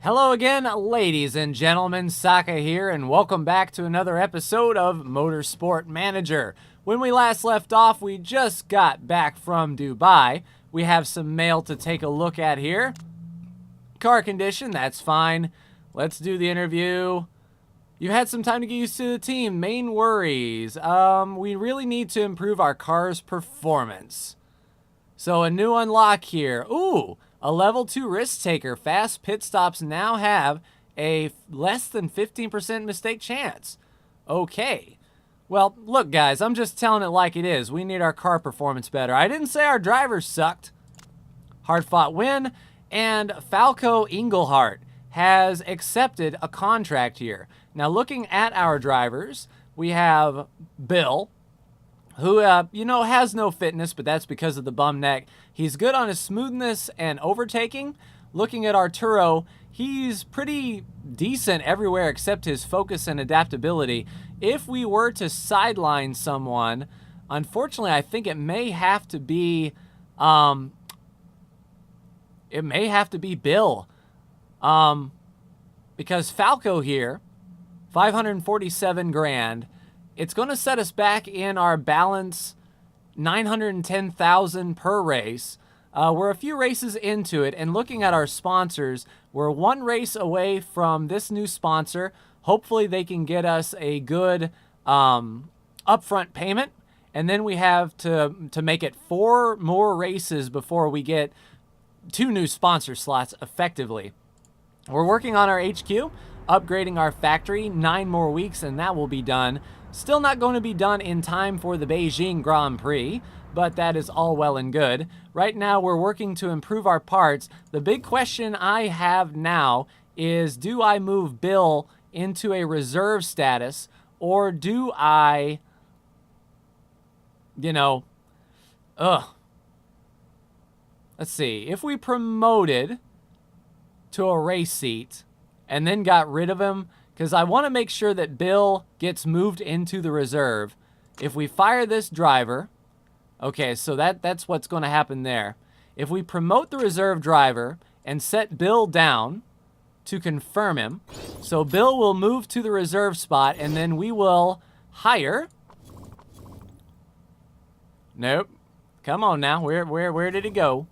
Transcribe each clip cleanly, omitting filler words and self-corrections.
Hello again, ladies and gentlemen, Saka here, and welcome back to another episode of Motorsport Manager. When we last left off, we just got back from Dubai. We have some mail to take a look at here. Car condition, that's fine. Let's do the interview. You've had some time to get used to the team. Main worries. We really need to improve our car's performance. So a new unlock here. Ooh! A level 2 risk taker. Fast pit stops now have a less than 15% mistake chance. Okay. Well, look guys, I'm just telling it like it is. We need our car performance better. I didn't say our drivers sucked. Hard fought win. And Falco Engelhardt has accepted a contract here. Now looking at our drivers, we have Bill, who, has no fitness, but that's because of the bum neck. He's good on his smoothness and overtaking. Looking at Arturo, he's pretty decent everywhere except his focus and adaptability. If we were to sideline someone, unfortunately, I think it may have to be, Bill. Because Falco here, 547 grand, it's going to set us back in our balance 910,000 per race. We're a few races into it, and looking at our sponsors, we're one race away from this new sponsor. Hopefully they can get us a good upfront payment, and then we have to make it 4 more races before we get 2 new sponsor slots effectively. We're working on our HQ, upgrading our factory, 9 more weeks, and that will be done. Still not going to be done in time for the Beijing Grand Prix, but that is all well and good. Right now, we're working to improve our parts. The big question I have now is, do I move Bill into a reserve status, or do I, let's see. If we promoted to a race seat and then got rid of him, because I want to make sure that Bill gets moved into the reserve. If we fire this driver, okay, so that's what's going to happen there. If we promote the reserve driver and set Bill down to confirm him, so Bill will move to the reserve spot, and then we will hire. Nope. Come on now. Where did it go?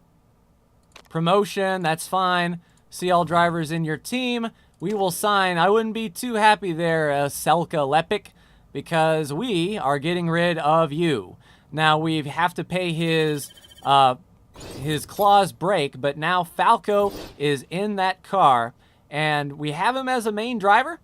Promotion, that's fine. See all drivers in your team. We will sign. I wouldn't be too happy there, Selka Lepic, because we are getting rid of you. Now we have to pay his clause break, but now Falco is in that car, and we have him as a main driver.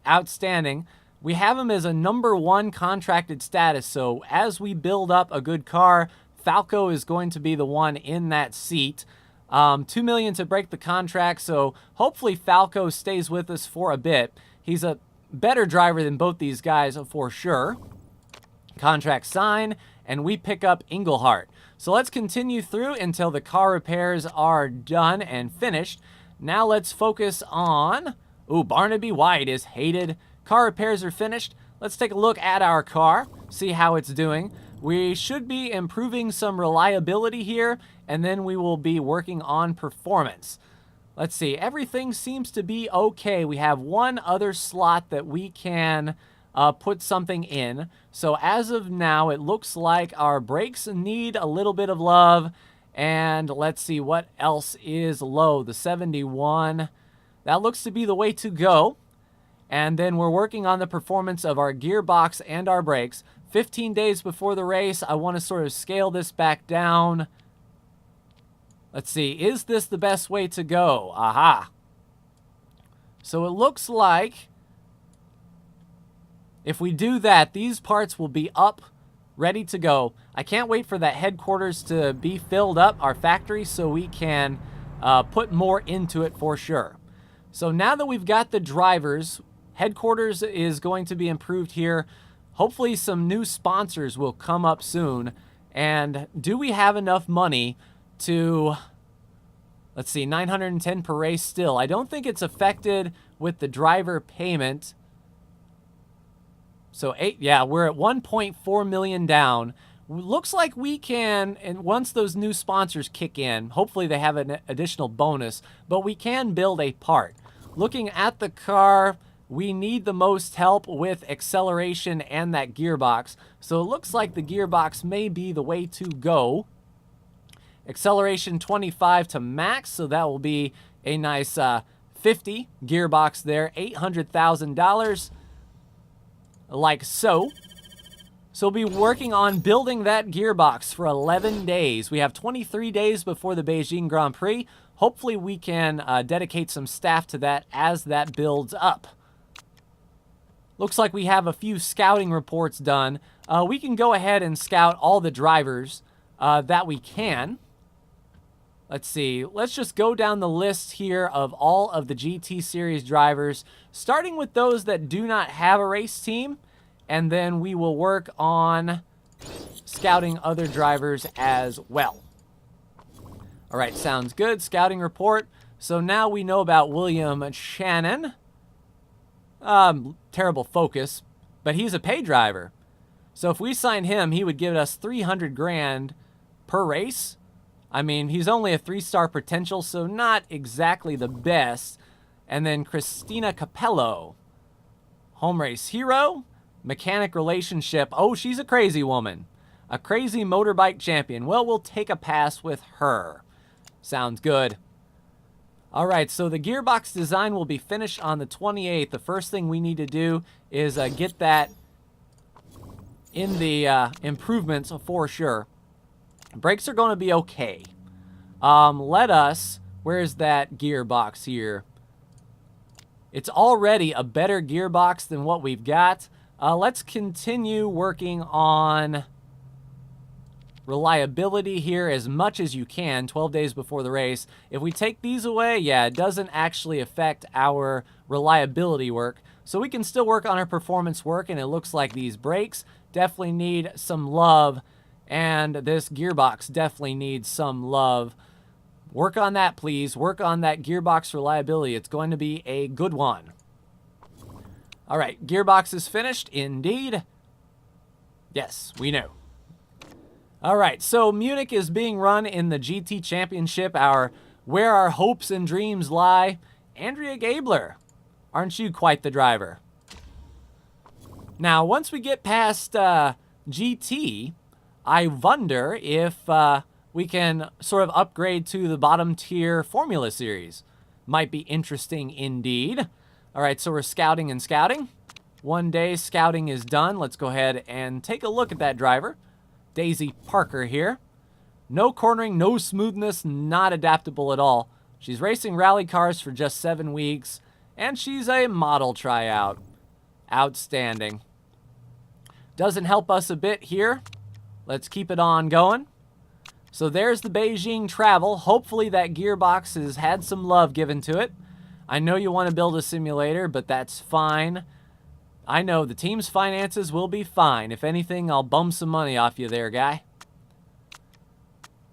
Outstanding. We have him as a number 1 contracted status, so as we build up a good car, Falco is going to be the one in that seat. $2 million to break the contract, so hopefully Falco stays with us for a bit. He's a better driver than both these guys for sure. Contract sign, and we pick up Engelhardt. So let's continue through until the car repairs are done and finished. Now let's focus on... Ooh, Barnaby White is hated. Car repairs are finished. Let's take a look at our car, see how it's doing. We should be improving some reliability here, and then we will be working on performance. Let's see, everything seems to be okay. We have one other slot that we can put something in. So as of now, it looks like our brakes need a little bit of love. And let's see what else is low. The 71, that looks to be the way to go. And then we're working on the performance of our gearbox and our brakes. 15 days before the race, I want to sort of scale this back down. Let's see, is this the best way to go? Aha. So it looks like if we do that, these parts will be up, ready to go. I can't wait for that headquarters to be filled up, our factory, so we can put more into it for sure. So now that we've got the drivers, headquarters is going to be improved here. Hopefully some new sponsors will come up soon. And do we have enough money to, let's see, 910 per race still. I don't think it's affected with the driver payment. So we're at 1.4 million down. Looks like we can, and once those new sponsors kick in, hopefully they have an additional bonus, but we can build a part. looking at the car, we need the most help with acceleration and that gearbox. So it looks like the gearbox may be the way to go. Acceleration 25 to max, so that will be a nice 50 gearbox there, $800,000, like so. So we'll be working on building that gearbox for 11 days. We have 23 days before the Beijing Grand Prix. Hopefully we can dedicate some staff to that as that builds up. Looks like we have a few scouting reports done. We can go ahead and scout all the drivers that we can. Let's see. Let's just go down the list here of all of the GT Series drivers, starting with those that do not have a race team, and then we will work on scouting other drivers as well. All right, sounds good. Scouting report. So now we know about William Shannon. Terrible focus, but he's a pay driver. So if we sign him, he would give us 300 grand per race. I mean, he's only a 3-star potential, so not exactly the best. And then Christina Capello, home race hero, mechanic relationship. Oh, she's a crazy woman. A crazy motorbike champion. Well, we'll take a pass with her. Sounds good. All right, so the gearbox design will be finished on the 28th. The first thing we need to do is get that in the improvements for sure. Brakes are going to be okay. Where's that gearbox here? It's already a better gearbox than what we've got. Let's continue working on reliability here as much as you can 12 days before the race. If we take these away, yeah, it doesn't actually affect our reliability work. So we can still work on our performance work, and it looks like these brakes definitely need some love, and this gearbox definitely needs some love. Work on that, please. Work on that gearbox reliability. It's going to be a good one. All right, gearbox is finished, indeed. Yes, we know. All right, so Munich is being run in the GT Championship, where our hopes and dreams lie. Andrea Gabler, aren't you quite the driver? Now, once we get past GT, I wonder if we can sort of upgrade to the bottom tier Formula Series. Might be interesting indeed. All right, so we're scouting and scouting. 1 day scouting is done. Let's go ahead and take a look at that driver. Daisy Parker here. No cornering, no smoothness, not adaptable at all. She's racing rally cars for just 7 weeks, and she's a model tryout. Outstanding. Doesn't help us a bit here. Let's keep it on going. So there's the Beijing travel. Hopefully that gearbox has had some love given to it. I know you want to build a simulator, but that's fine. I know the team's finances will be fine. If anything, I'll bum some money off you there, guy.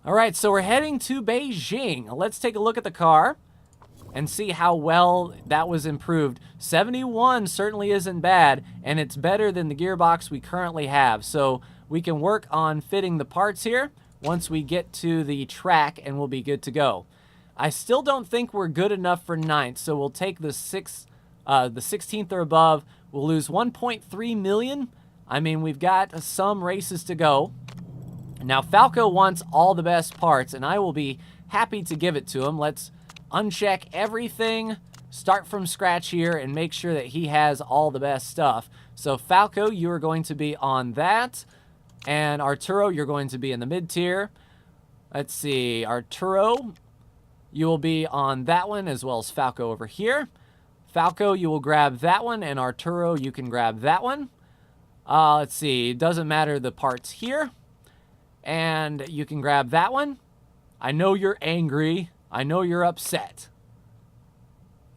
All right, so we're heading to Beijing. Let's take a look at the car and see how well that was improved. 71 certainly isn't bad, and it's better than the gearbox we currently have. So we can work on fitting the parts here once we get to the track, and we'll be good to go. I still don't think we're good enough for 9th, so we'll take the 16th or above. We'll lose 1.3 million. I mean, we've got some races to go. Now, Falco wants all the best parts, and I will be happy to give it to him. Let's uncheck everything, start from scratch here, and make sure that he has all the best stuff. So, Falco, you are going to be on that. And Arturo, you're going to be in the mid-tier. Let's see. Arturo, you will be on that one, as well as Falco over here. Falco, you will grab that one, and Arturo, you can grab that one. Let's see, it doesn't matter the parts here. And you can grab that one. I know you're angry. I know you're upset.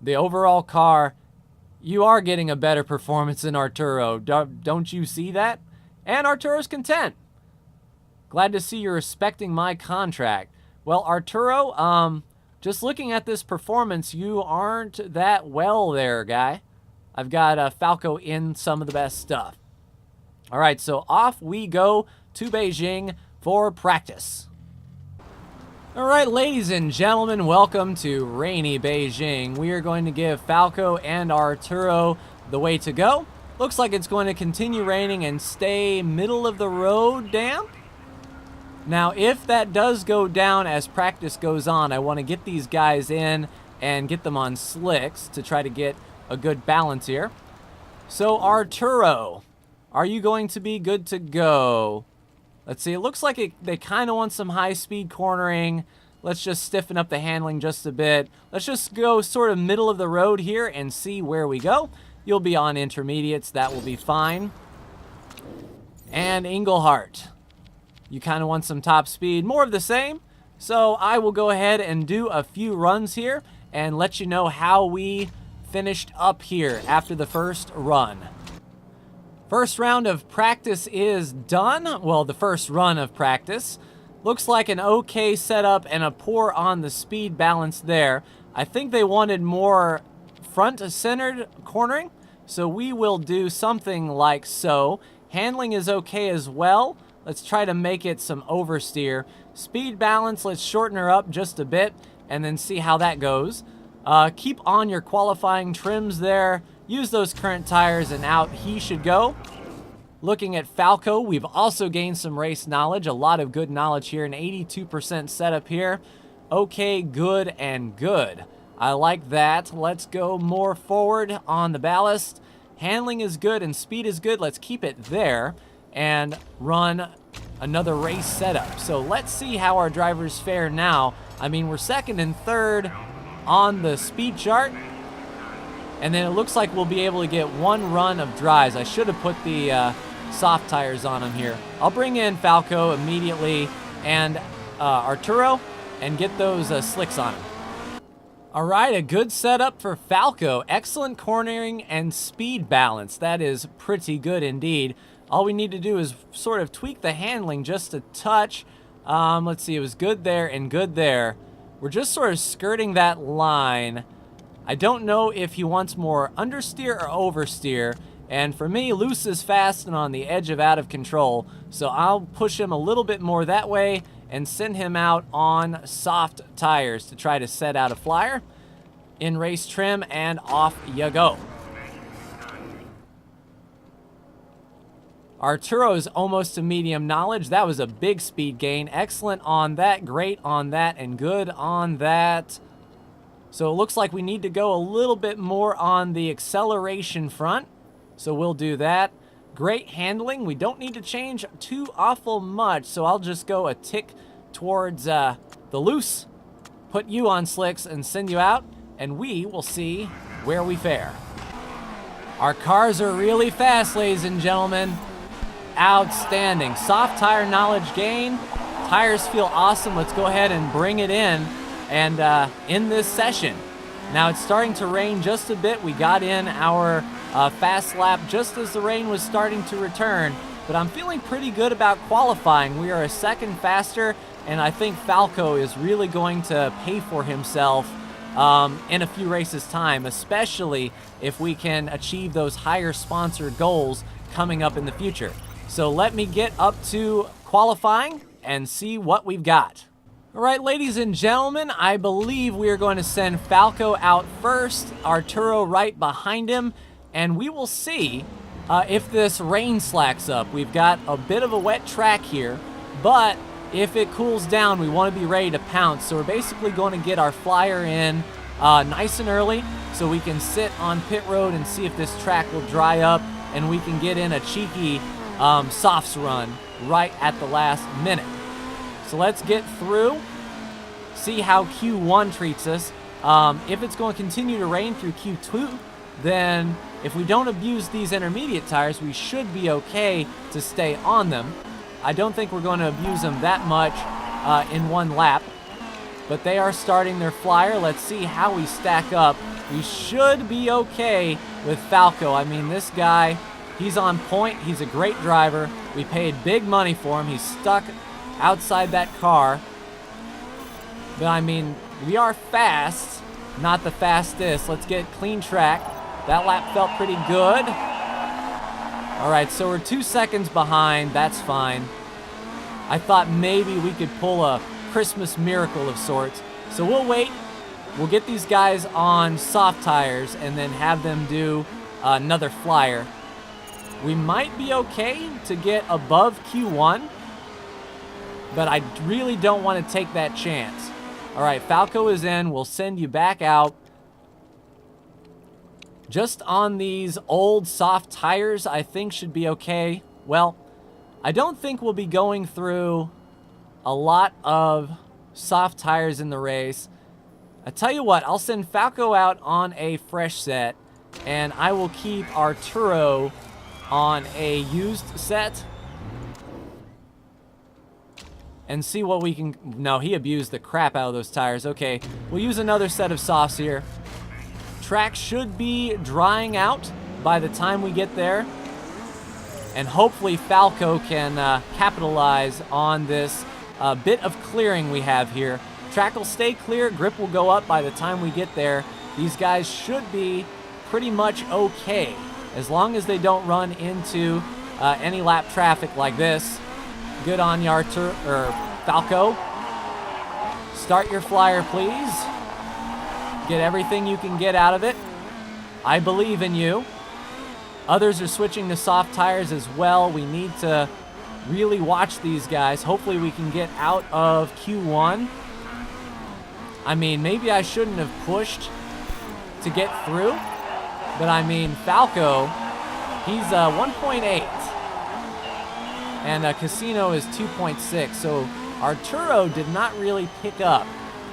The overall car, you are getting a better performance than Arturo. Don't you see that? And Arturo's content. Glad to see you're respecting my contract. Well, Arturo, just looking at this performance, you aren't that well there, guy. I've got Falco in some of the best stuff. All right, so off we go to Beijing for practice. All right, ladies and gentlemen, welcome to rainy Beijing. We are going to give Falco and Arturo the way to go. Looks like it's going to continue raining and stay middle of the road damp. Now, if that does go down as practice goes on, I want to get these guys in and get them on slicks to try to get a good balance here. So, Arturo, are you going to be good to go? Let's see, it looks like they kind of want some high-speed cornering. Let's just stiffen up the handling just a bit. Let's just go sort of middle of the road here and see where we go. You'll be on intermediates, that will be fine. And Engelhart, you kind of want some top speed, more of the same. So I will go ahead and do a few runs here and let you know how we finished up here after the first run. First round of practice is done. Well, the first run of practice. Looks like an okay setup and a poor on the speed balance there. I think they wanted more front-centered cornering, so we will do something like so. Handling is okay as well. Let's try to make it some oversteer. Speed balance, let's shorten her up just a bit and then see how that goes. Keep on your qualifying trims there. Use those current tires and out he should go. Looking at Falco, we've also gained some race knowledge. A lot of good knowledge here. An 82% setup here. Okay, good, and good. I like that. Let's go more forward on the ballast. Handling is good and speed is good. Let's keep it there and run another race setup. So let's see how our drivers fare now. I mean, we're second and third on the speed chart. And then it looks like we'll be able to get one run of dries. I should have put the soft tires on them here. I'll bring in Falco immediately and Arturo and get those slicks on them. All right, a good setup for Falco. Excellent cornering and speed balance. That is pretty good indeed. All we need to do is sort of tweak the handling just a touch. Let's see, it was good there and good there. We're just sort of skirting that line. I don't know if he wants more understeer or oversteer. And for me, loose is fast and on the edge of out of control. So I'll push him a little bit more that way and send him out on soft tires to try to set out a flyer. In race trim and off you go. Arturo is almost to medium knowledge. That was a big speed gain. Excellent on that, great on that, and good on that. So it looks like we need to go a little bit more on the acceleration front. So we'll do that. Great handling. We don't need to change too awful much. So I'll just go a tick towards the loose. Put you on slicks and send you out. And we will see where we fare. Our cars are really fast, ladies and gentlemen. Outstanding. Soft tire knowledge gain. Tires feel awesome. Let's go ahead and bring it in. And in this session. Now it's starting to rain just a bit. We got in our fast lap just as the rain was starting to return. But I'm feeling pretty good about qualifying. We are a second faster, and I think Falco is really going to pay for himself in a few races' time, especially if we can achieve those higher sponsored goals coming up in the future. So let me get up to qualifying and see what we've got. All right, ladies and gentlemen, I believe we are going to send Falco out first, Arturo right behind him, and we will see if this rain slacks up. We've got a bit of a wet track here, but if it cools down, we want to be ready to pounce. So we're basically going to get our flyer in nice and early so we can sit on pit road and see if this track will dry up and we can get in a cheeky softs run right at the last minute. So let's get through, see how Q1 treats us. If it's going to continue to rain through Q2, then if we don't abuse these intermediate tires, we should be okay to stay on them. I don't think we're going to abuse them that much in one lap, but they are starting their flyer. Let's see how we stack up. We should be okay with Falco. I mean, this guy, he's on point. He's a great driver. We paid big money for him. He's stuck outside that car. But I mean, we are fast, not the fastest. Let's get clean track. That lap felt pretty good. All right, so we're 2 seconds behind. That's fine. I thought maybe we could pull a Christmas miracle of sorts. So we'll wait. We'll get these guys on soft tires and then have them do another flyer. We might be okay to get above Q1, but I really don't want to take that chance. All right, Falco is in. We'll send you back out. Just on these old soft tires, I think should be okay. Well, I don't think we'll be going through a lot of soft tires in the race. I tell you what, I'll send Falco out on a fresh set, and I will keep Arturo on a used set and see what we can... No, he abused the crap out of those tires. Okay, we'll use another set of softs here. Track should be drying out by the time we get there, and hopefully Falco can capitalize on this bit of clearing we have here. Track will stay clear, grip will go up by the time we get there. These guys should be pretty much okay, as long as they don't run into any lap traffic like this. Good on you, Falco. Start your flyer, please. Get everything you can get out of it. I believe in you. Others are switching to soft tires as well. We need to really watch these guys. Hopefully we can get out of Q1. I mean, maybe I shouldn't have pushed to get through, but I mean, Falco, he's 1.8, and Casino is 2.6, so Arturo did not really pick up.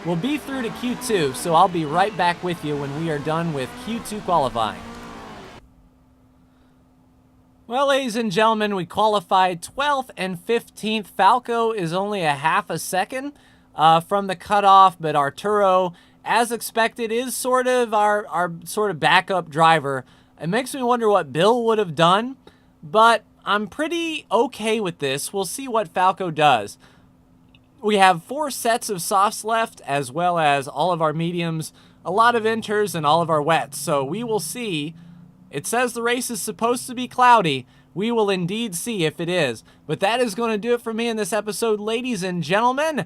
We'll be through to Q2, so I'll be right back with you when we are done with Q2 qualifying. Well, ladies and gentlemen, we qualified 12th and 15th. Falco is only a half a second from the cutoff, but Arturo, as expected, is sort of our sort of backup driver. It makes me wonder what Bill would have done, but I'm pretty okay with this. We'll see what Falco does. We have 4 sets of softs left, as well as all of our mediums, a lot of inters, and all of our wets. So we will see. It says the race is supposed to be cloudy. We will indeed see if it is. But that is going to do it for me in this episode, ladies and gentlemen.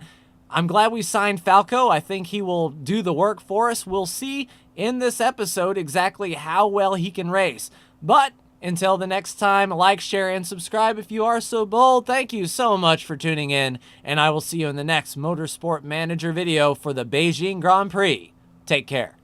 I'm glad we signed Falco. I think he will do the work for us. We'll see in this episode exactly how well he can race. But until the next time, like, share, and subscribe if you are so bold. Thank you so much for tuning in, and I will see you in the next Motorsport Manager video for the Beijing Grand Prix. Take care.